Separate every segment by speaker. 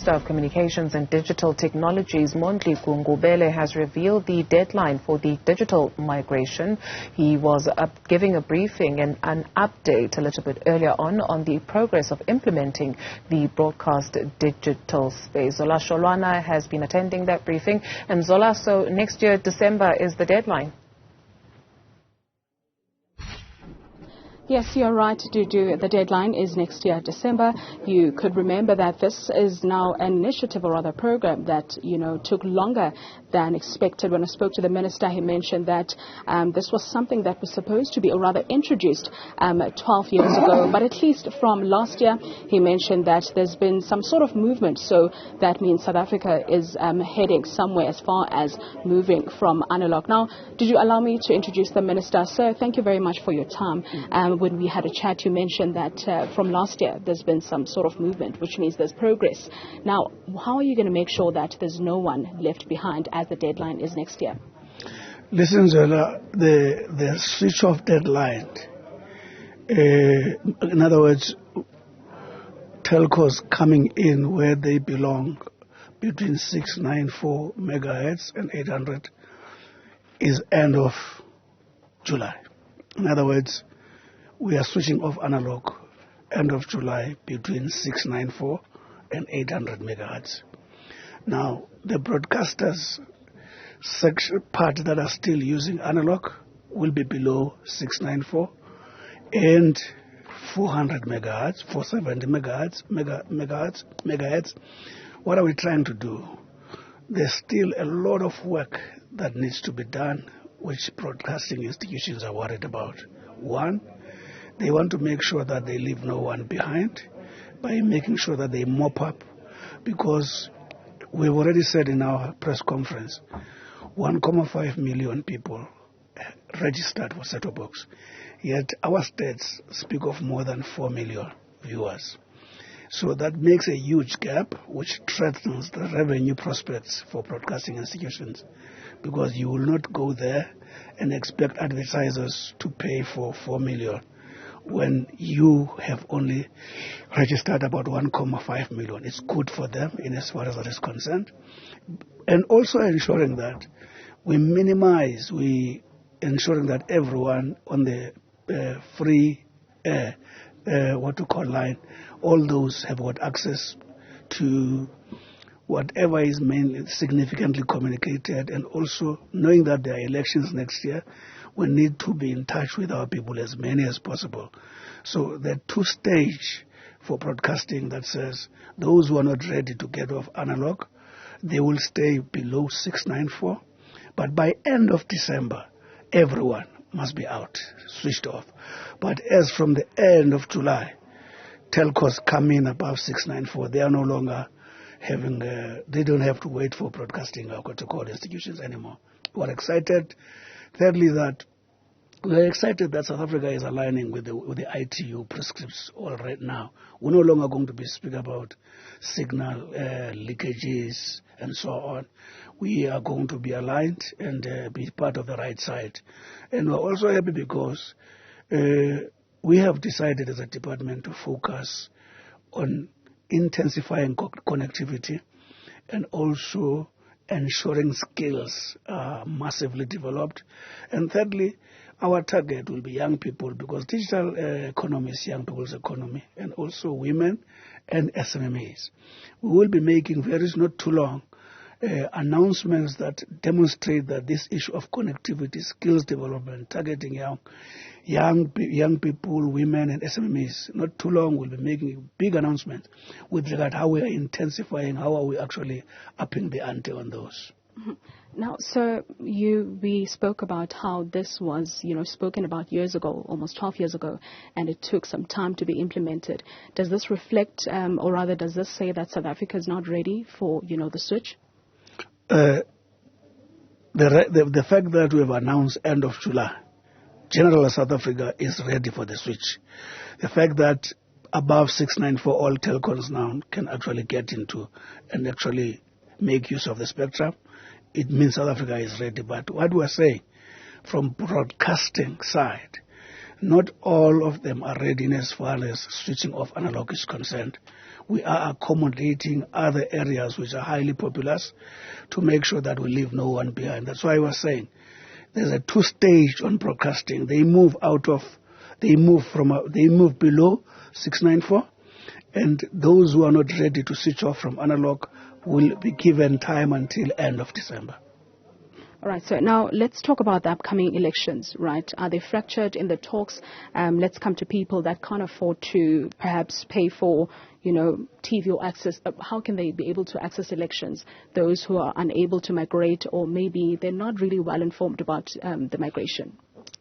Speaker 1: Minister of Communications and Digital Technologies, Mondli Gungubele, has revealed the deadline for the digital migration. He was giving a briefing and an update a little bit earlier on the progress of implementing the broadcast digital space. Zola Sholwana has been attending that briefing. And Zola, so next year, December, is the deadline.
Speaker 2: Yes, you're right, Dudu. The deadline is next year, December. You could remember that this is now an initiative, or rather program, that, took longer than expected. When I spoke to the minister, he mentioned that this was something that was supposed to be, or rather introduced 12 years ago. But at least from last year, he mentioned that there's been some sort of movement. So that means South Africa is heading somewhere as far as moving from analog. Now, did you allow me to introduce the minister? Sir, thank you very much for your time. When we had a chat, you mentioned that from last year there's been some sort of movement, which means there's progress. Now, how are you going to make sure that there's no one left behind as the deadline is next year?
Speaker 3: Listen, Zola, the switch-off deadline, in other words, telcos coming in where they belong between 694 megahertz and 800 is end of July. In other words, we are switching off analog end of July between 694 and 800 megahertz. Now, the broadcasters part that are still using analog will be below 694 and 400 megahertz, 470 megahertz. What are we trying to do? There's still a lot of work that needs to be done, which broadcasting institutions are worried about. One, they want to make sure that they leave no one behind by making sure that they mop up, because we've already said in our press conference, 1.5 million people registered for set-top box, yet our stats speak of more than 4 million viewers. So that makes a huge gap, which threatens the revenue prospects for broadcasting institutions, because you will not go there and expect advertisers to pay for 4 million when you have only registered about 1.5 million. It's good for them in as far as that is concerned. And also ensuring that we ensuring that everyone on the free line, all those have got access to whatever is mainly significantly communicated, and also knowing that there are elections next year, we need to be in touch with our people, as many as possible. So the two-stage for broadcasting that says those who are not ready to get off analog, they will stay below 694. But by end of December, everyone must be out, switched off. But as from the end of July, telcos come in above 694. They are no longer having, they don't have to wait for broadcasting or to call institutions anymore. We're excited. Thirdly, that we're excited that South Africa is aligning with the ITU prescripts all right now. We're no longer going to be speaking about signal leakages and so on. We are going to be aligned and be part of the right side. And we're also happy because we have decided as a department to focus on intensifying connectivity and also ensuring skills are massively developed. And thirdly, our target will be young people, because digital economy is young people's economy, and also women and SMMEs. We will be making not too long announcements that demonstrate that this issue of connectivity, skills development, targeting young people, women and SMMEs, not too long we'll be making big announcements with regard how we are intensifying, how are we actually upping the ante on those.
Speaker 2: Mm-hmm. Now, sir, we spoke about how this was, spoken about years ago, almost 12 years ago, and it took some time to be implemented. Does this reflect, or rather does this say that South Africa is not ready for, the switch?
Speaker 3: The fact that we have announced end of July, general South Africa is ready for the switch. The fact that above 694 all telcos now can actually get into and actually make use of the spectrum, it means South Africa is ready. But what we're saying, from broadcasting side, not all of them are ready as far as switching off analog is concerned. we are accommodating other areas which are highly populous to make sure that we leave no one behind. That's why I was saying there's a two-stage on broadcasting. They move below 694, and those who are not ready to switch off from analog will be given time until end of December.
Speaker 2: All right, so now let's talk about the upcoming elections, right? Are they fractured in the talks? Let's come to people that can't afford to perhaps pay for, TV or access. How can they be able to access elections? Those who are unable to migrate, or maybe they're not really well informed about the migration.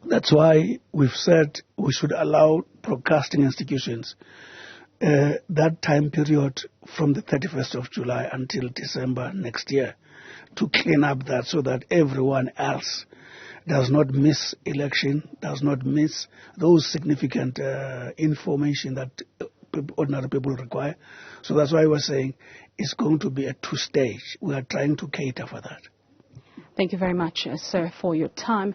Speaker 3: That's why we've said we should allow broadcasting institutions that time period from the 31st of July until December next year to clean up that, so that everyone else does not miss election, does not miss those significant information that ordinary people require. So that's why I was saying it's going to be a two-stage. We are trying to cater for that.
Speaker 2: Thank you very much, sir, for your time.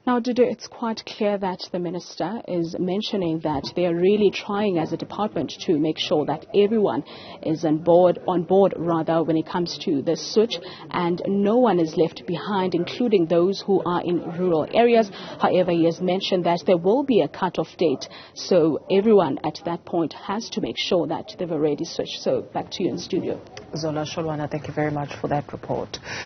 Speaker 2: Now, Dudu, it's quite clear that the minister is mentioning that they are really trying as a department to make sure that everyone is on board when it comes to the switch, and no one is left behind, including those who are in rural areas. However, he has mentioned that there will be a cut-off date, so everyone at that point has to make sure that they've already switched. So back to you in studio.
Speaker 1: Zola Sholwana, thank you very much for that report.